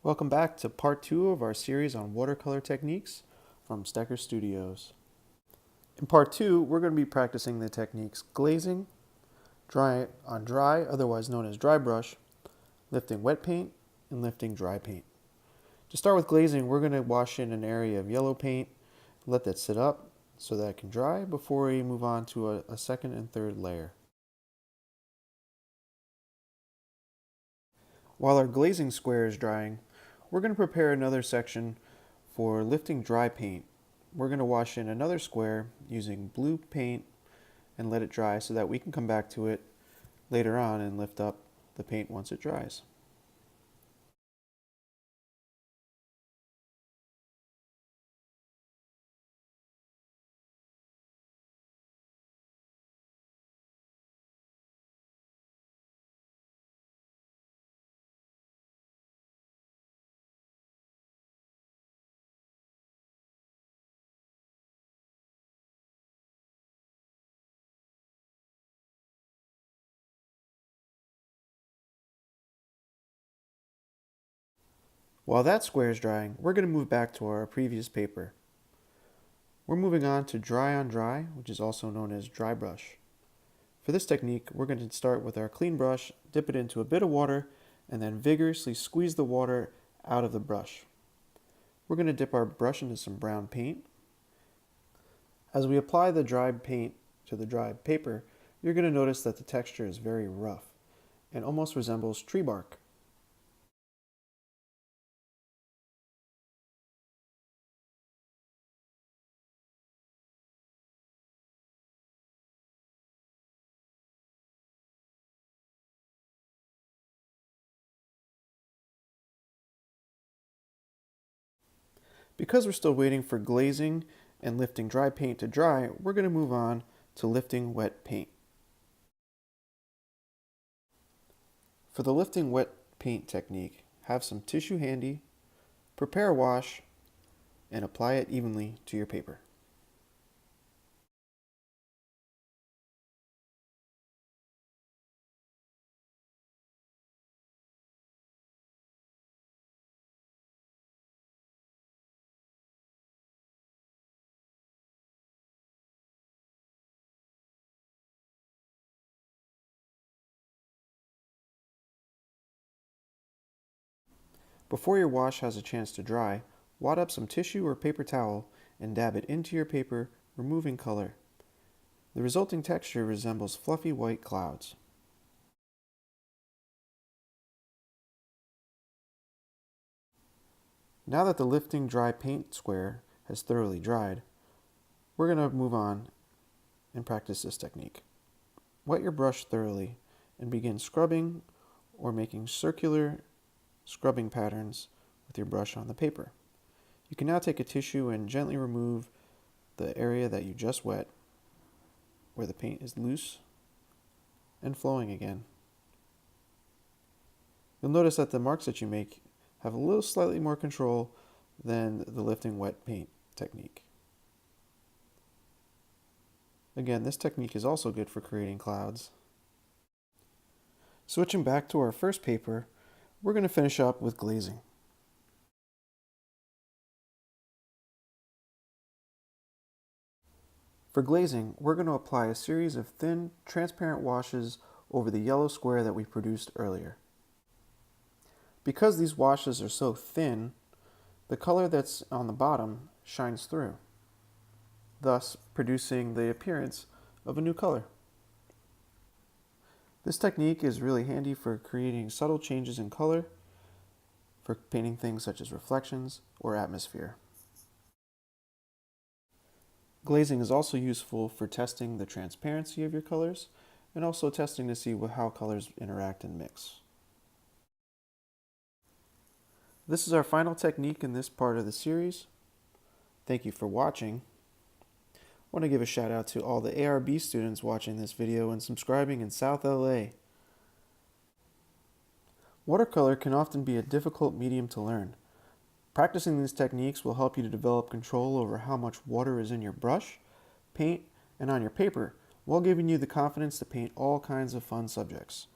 Welcome back to part 2 of our series on watercolor techniques from Stecker Studios. In part 2, we're going to be practicing the techniques glazing, dry on dry, otherwise known as dry brush, lifting wet paint, and lifting dry paint. To start with glazing, we're going to wash in an area of yellow paint, let that sit up so that it can dry before we move on to a second and third layer. While our glazing square is drying, we're going to prepare another section for lifting dry paint. We're going to wash in another square using blue paint and let it dry so that we can come back to it later on and lift up the paint once it dries. While that square is drying, we're going to move back to our previous paper. We're moving on to dry, which is also known as dry brush. For this technique, we're going to start with our clean brush, dip it into a bit of water, and then vigorously squeeze the water out of the brush. We're going to dip our brush into some brown paint. As we apply the dry paint to the dry paper, you're going to notice that the texture is very rough and almost resembles tree bark. Because we're still waiting for glazing and lifting dry paint to dry, we're going to move on to lifting wet paint. For the lifting wet paint technique, have some tissue handy, prepare a wash, and apply it evenly to your paper. Before your wash has a chance to dry, wad up some tissue or paper towel and dab it into your paper, removing color. The resulting texture resembles fluffy white clouds. Now that the lifting dry paint square has thoroughly dried, we're going to move on and practice this technique. Wet your brush thoroughly and begin scrubbing or making circular scrubbing patterns with your brush on the paper. You can now take a tissue and gently remove the area that you just wet where the paint is loose and flowing again. You'll notice that the marks that you make have a little slightly more control than the lifting wet paint technique. Again, this technique is also good for creating clouds. Switching back to our first paper, we're going to finish up with glazing. For glazing, we're going to apply a series of thin, transparent washes over the yellow square that we produced earlier. Because these washes are so thin, the color that's on the bottom shines through, thus producing the appearance of a new color. This technique is really handy for creating subtle changes in color, for painting things such as reflections or atmosphere. Glazing is also useful for testing the transparency of your colors and also testing to see how colors interact and mix. This is our final technique in this part of the series. Thank you for watching. I want to give a shout out to all the ARB students watching this video and subscribing in South LA. Watercolor can often be a difficult medium to learn. Practicing these techniques will help you to develop control over how much water is in your brush, paint, and on your paper, while giving you the confidence to paint all kinds of fun subjects.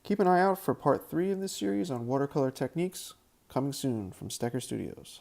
Keep an eye out for part 3 of this series on watercolor techniques. Coming soon from Stecker Studios.